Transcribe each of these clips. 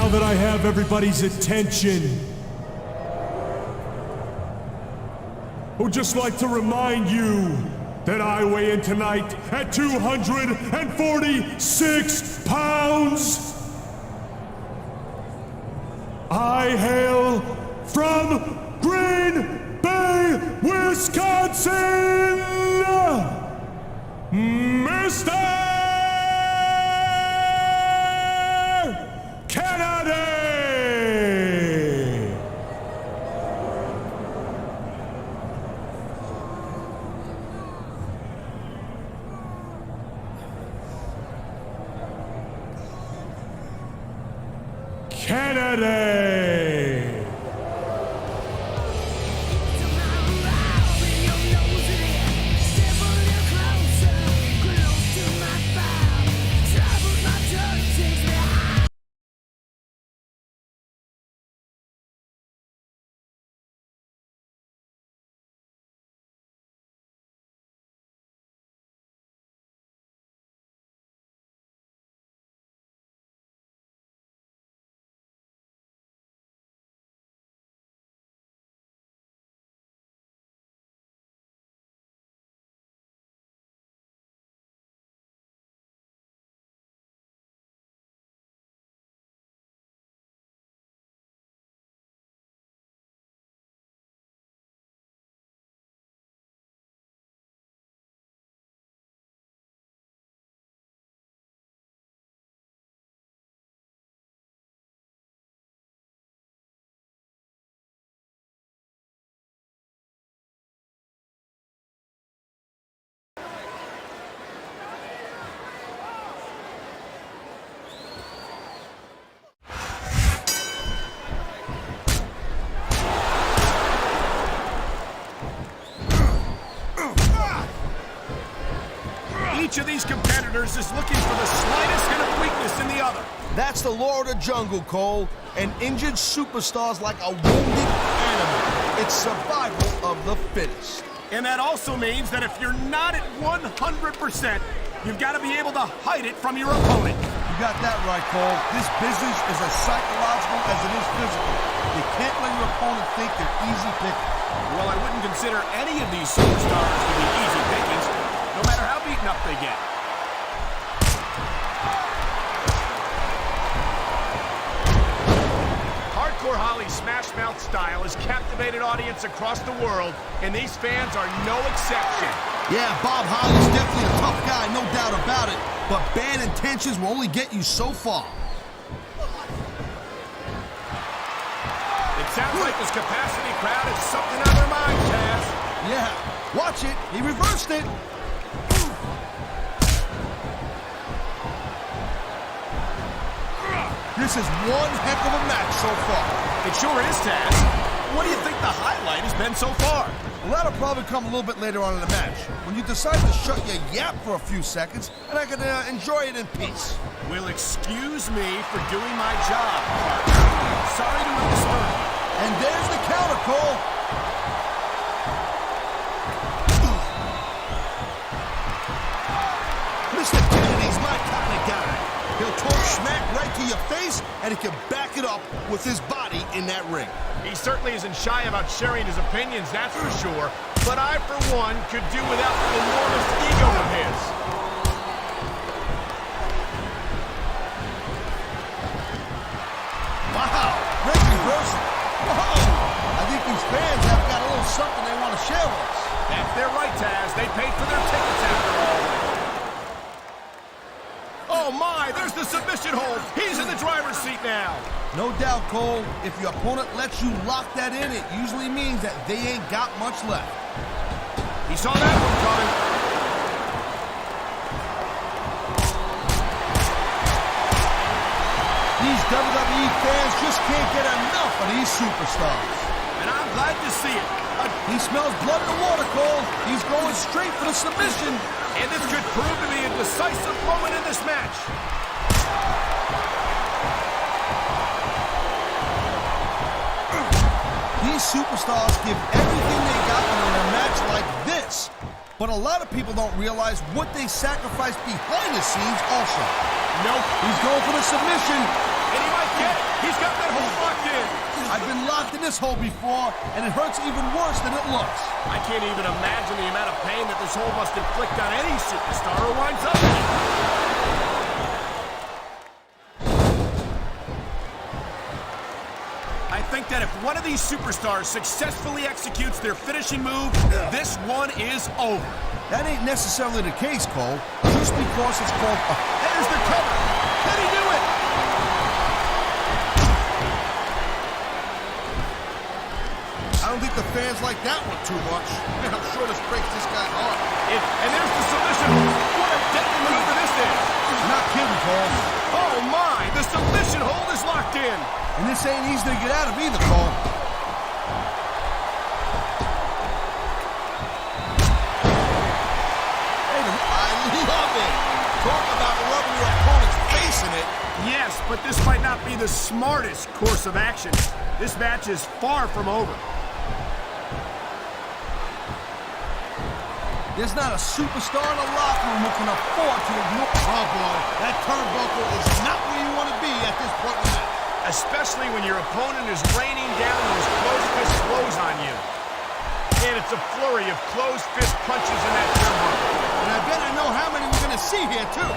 Now that I have everybody's attention, I would just like to remind you that I weigh in tonight at 246 pounds. I hail from Green Bay, Wisconsin, Mr. Kennedy! Kennedy! Each of these competitors is looking for the slightest hint of weakness in the other. That's the law of the jungle, Cole. An injured superstar's like a wounded animal. It's survival of the fittest. And that also means that if you're not at 100%, you've got to be able to hide it from your opponent. You got that right, Cole. This business is as psychological as it is physical. You can't let your opponent think they're easy pickings. Well, I wouldn't consider any of these superstars to be easy pickings, no matter how beaten up they get. Hardcore Holly's Smash Mouth style has captivated audience across the world, and these fans are no exception. Yeah, Bob Holly's definitely a tough guy, no doubt about it. But bad intentions will only get you so far. It sounds like this capacity crowd has something on their mind, Taz. Yeah, watch it. He reversed it. This is one heck of a match so far. It sure is, Taz. What do you think the highlight has been so far? Well, that'll probably come a little bit later on in the match, when you decide to shut your yap for a few seconds, and I can enjoy it in peace. Will excuse me for doing my job, partner. Sorry to have disturbed you. And there's the counter, Cole. Mr. Kennedy's my kind of guy. He'll talk smack right to your face, and he can back it up with his body in that ring. He certainly isn't shy about sharing his opinions, that's for sure. But I, for one, could do without the enormous ego of his. Wow, great reversal. Whoa! I think these fans have got a little something they want to share with us. That's their right, Taz. They paid for their tickets after all. Oh my, there's the submission hold. He's in the driver's seat now. No doubt, Cole. If your opponent lets you lock that in, it usually means that they ain't got much left. He saw that one coming. These WWE fans just can't get enough of these superstars. And I'm glad to see it. He smells blood in the water, Cole. He's going straight for the submission. And this could prove to be a decisive moment in this match. These superstars give everything they got when they're in a match like this. But a lot of people don't realize what they sacrifice behind the scenes also. Nope. He's going for the submission. And he might get it. He's got that hold locked in. I've been locked in this hole before, and it hurts even worse than it looks. I can't even imagine the amount of pain that this hold must inflict on any superstar who winds up in it. I think that if one of these superstars successfully executes their finishing move, this one is over. That ain't necessarily the case, Cole, just because it's called a... There's the cover. Can he do it? I don't think the fans like that one too much. Man, I'm sure this breaks this guy hard. And there's the submission hold. What a deadly maneuver this is. You're not kidding, Cole. Oh, my. The submission hold is locked in. And this ain't easy to get out of either, Cole. I love it. Talk about rubbing your opponent's face in it. Yes, but this might not be the smartest course of action. This match is far from over. There's not a superstar in the locker room who can afford to ignore... Oh, boy. That turnbuckle is not where you want to be at this point in the match. Especially when your opponent is raining down those closed fist blows on you. And it's a flurry of closed fist punches in that turnbuckle. And I bet I know how many we're going to see here, too.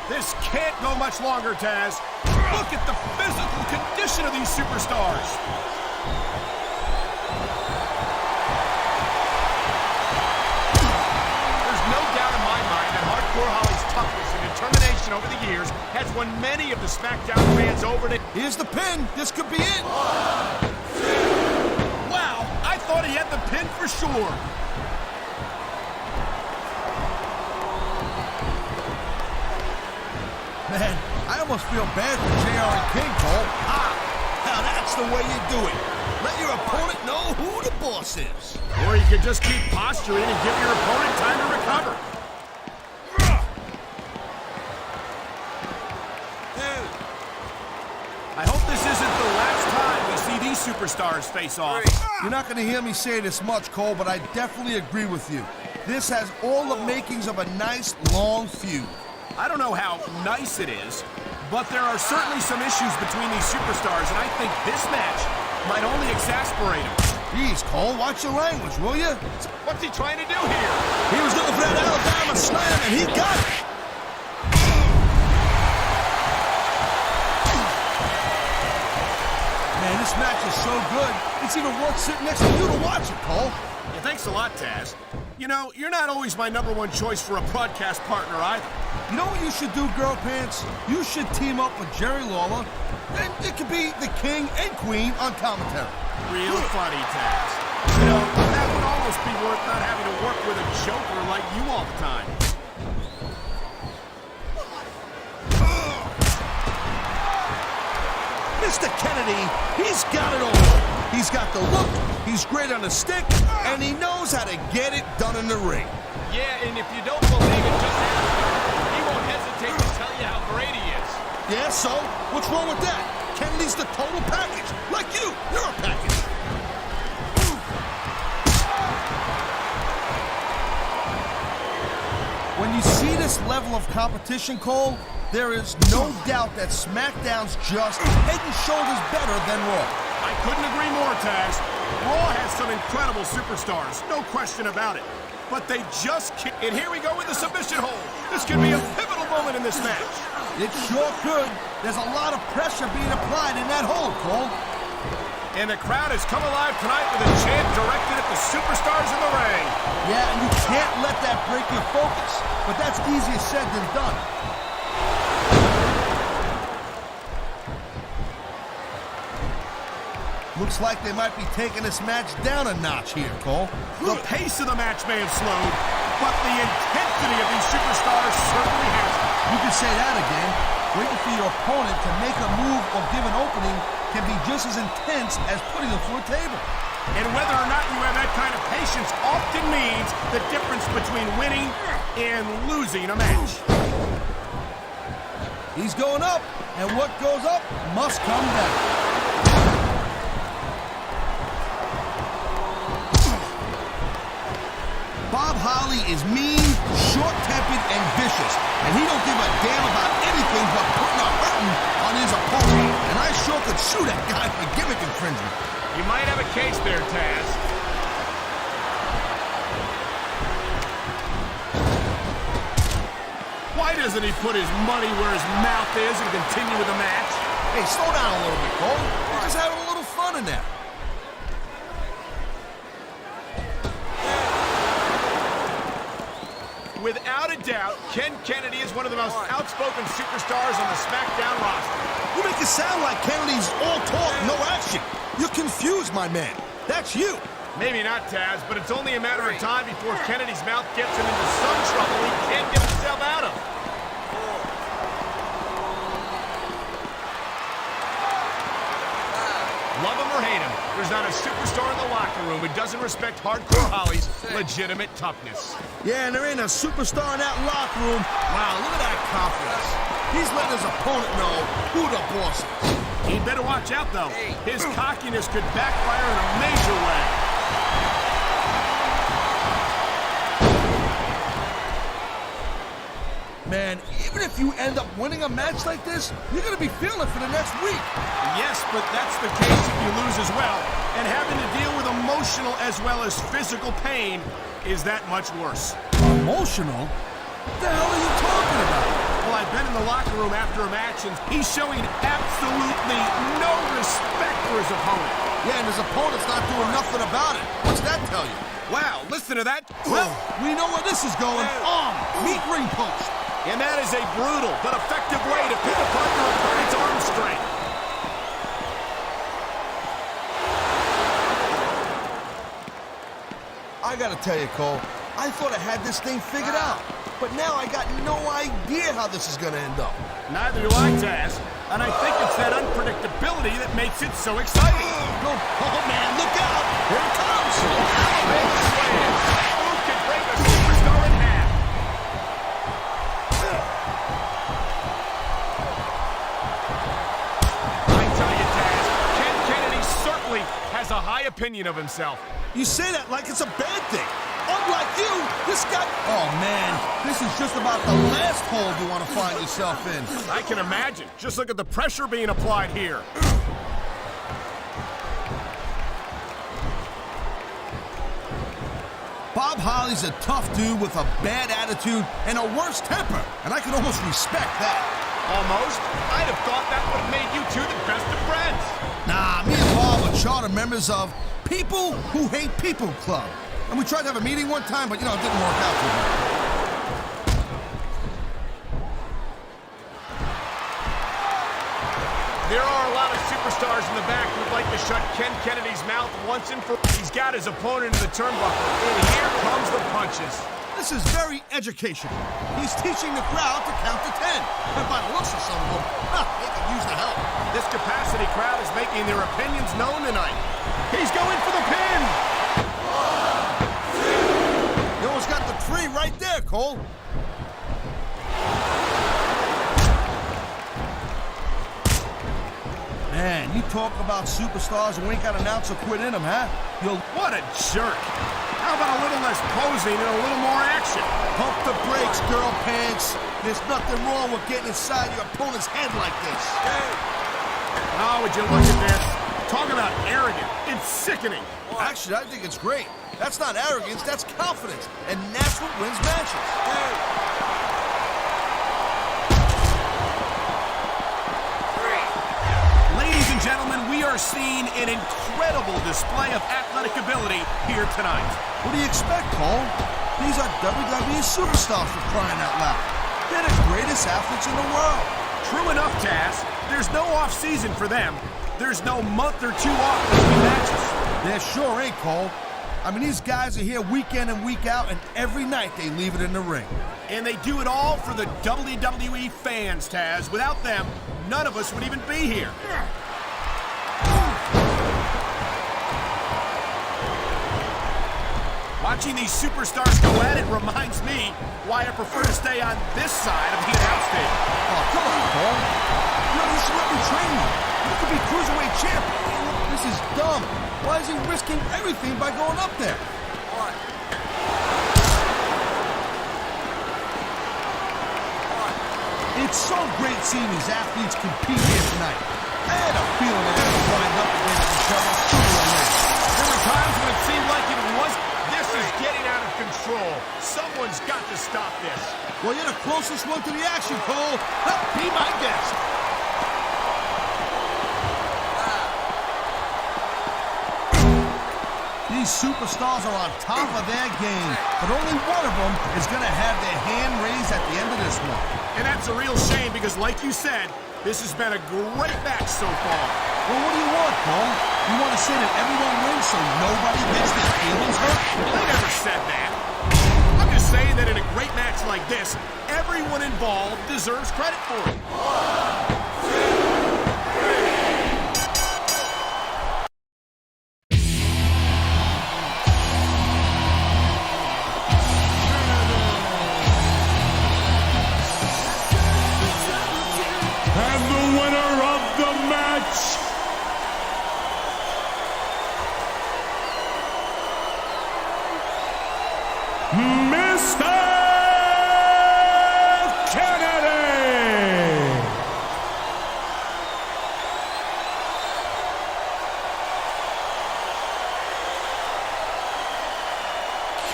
This can't go much longer, Taz. Look at the physical condition of these superstars. There's no doubt in my mind that Hardcore Holly's toughness and determination over the years has won many of the SmackDown fans over to... Here's the pin. This could be it. Wow, I thought he had the pin for sure. Man, I almost feel bad for JR and King, Cole. Now that's the way you do it. Let your opponent know who the boss is. Or you could just keep posturing and give your opponent time to recover. I hope this isn't the last time we see these superstars face off. You're not going to hear me say this much, Cole, but I definitely agree with you. This has all the makings of a nice, long feud. I don't know how nice it is, but there are certainly some issues between these superstars, and I think this match might only exasperate them. Jeez, Cole, watch your language, will you? What's he trying to do here? He was looking for that Alabama slam, and he got it. Man, this match is so good, it's even worth sitting next to you to watch it, Cole. Yeah, thanks a lot, Taz. You know, you're not always my #1 choice for a broadcast partner either. You know what you should do, Girl Pants? You should team up with Jerry Lawler, and it could be the King and Queen on commentary. Real funny, Taz. You know, that would almost be worth not having to work with a joker like you all the time. Mr. Kennedy, he's got it all. He's got the look, he's great on the stick, and he knows how to get it done in the ring. Yeah, and if you don't believe it, just ask him. He won't hesitate to tell you how great he is. Yeah, so? What's wrong with that? Kennedy's the total package. Like you, you're a package. When you see this level of competition, Cole, there is no doubt that SmackDown's just head and shoulders better than Raw. I couldn't agree more, Taz. Raw has some incredible superstars, no question about it. But they just can't. And here we go with the submission hold. This could be a pivotal moment in this match. It sure could. There's a lot of pressure being applied in that hold, Cole. And the crowd has come alive tonight with a chant directed at the superstars in the ring. Yeah, and you can't let that break your focus. But that's easier said than done. Looks like they might be taking this match down a notch here, Cole. The pace of the match may have slowed, but the intensity of these superstars certainly hasn't. You can say that again. Waiting for your opponent to make a move or give an opening can be just as intense as putting them through a table. And whether or not you have that kind of patience often means the difference between winning and losing a match. He's going up, and what goes up must come down. Bob Holly is mean, short-tempered, and vicious, and he don't give a damn about anything but putting a hurt button on his opponent, and I sure could sue that guy for gimmick infringement. You might have a case there, Taz. Why doesn't he put his money where his mouth is and continue with the match? Hey, slow down a little bit, Cole. We're just having a little fun in there. Without a doubt, Ken Kennedy is one of the most outspoken superstars on the SmackDown roster. You make it sound like Kennedy's all talk, no action. You're confused, my man. That's you. Maybe not, Taz, but it's only a matter of time before Kennedy's mouth gets him into some trouble he can't get himself out of. Love him or hate him, there's not a superstar in the locker room who doesn't respect Hardcore Holly's legitimate toughness. Yeah, and there ain't a superstar in that locker room. Wow, look at that confidence. He's letting his opponent know who the boss is. He'd better watch out, though. His cockiness could backfire in a major way. Man, even if you end up winning a match like this, you're going to be feeling it for the next week. Yes, but that's the case if you lose as well. And having to deal with emotional as well as physical pain is that much worse. Emotional? What the hell are you talking about? Well, I've been in the locker room after a match, and he's showing absolutely no respect for his opponent. Yeah, and his opponent's not doing nothing about it. What's that tell you? Wow, listen to that. Well, we know where this is going. Meet ring post. And that is a brutal but effective way to pick apart your opponent's arm strength. I gotta tell you, Cole, I thought I had this thing figured out. But now I got no idea how this is gonna end up. Neither do I, Taz. And I think it's that unpredictability that makes it so exciting. No, oh man, look out! Here it comes! Big slam. Who can break a superstar in half? I tell you, Taz, Ken Kennedy certainly has a high opinion of himself. You say that like it's a bad thing. Unlike you, this guy... Oh, man, this is just about the last hole you want to find yourself in. I can imagine. Just look at the pressure being applied here. Bob Holly's a tough dude with a bad attitude and a worse temper, and I can almost respect that. Almost? I'd have thought that would have made you two the best of friends. Nah, me and Bob are charter members of People Who Hate People Club. And we tried to have a meeting one time, but, you know, it didn't work out too well. There are a lot of superstars in the back who'd like to shut Ken Kennedy's mouth once and for all. He's got his opponent in the turnbuckle, and here comes the punches. This is very educational. He's teaching the crowd to count to 10. And by the looks of some of them, they could use the help. This capacity crowd is making their opinions known tonight. He's going for the pin! You almost got the tree right there, Cole. Man, you talk about superstars who ain't got an ounce of quit in them, huh? What a jerk. How about a little less posing and a little more action? Pump the brakes, girl pants. There's nothing wrong with getting inside your opponent's head like this. Oh, would you look at this? Talk about arrogant. It's sickening. Actually, I think it's great. That's not arrogance, that's confidence. And that's what wins matches. Ladies and gentlemen, we are seeing an incredible display of athletic ability here tonight. What do you expect, Cole? These are WWE superstars for crying out loud. They're the greatest athletes in the world. True enough, Taz. There's no off-season for them. There's no month or two off between matches. There sure ain't, Cole. I mean, these guys are here week in and week out, and every night they leave it in the ring. And they do it all for the WWE fans, Taz. Without them, none of us would even be here. Watching these superstars go at it reminds me why I prefer to stay on this side of the announce table. Oh, come on, Cole. You should let me train you. You could be Cruiserweight champ. This is dumb. Why is he risking everything by going up there? If It's so great seeing these athletes compete here tonight. I had a feeling they were lined up against each other sooner or later. There were times when it seemed like it was. This is getting out of control. Someone's got to stop this. Well, you're the closest one to the action, Cole. Be my guest. These superstars are on top of their game, but only one of them is going to have their hand raised at the end of this one. And that's a real shame because, like you said, this has been a great match so far. Well, what do you want, Cole? You want to say that everyone wins so nobody gets their feelings hurt? I never said that. I'm just saying that in a great match like this, everyone involved deserves credit for it. And the winner of the match, Mr. Kennedy!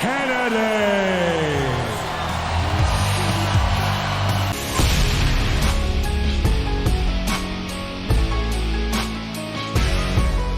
Kennedy!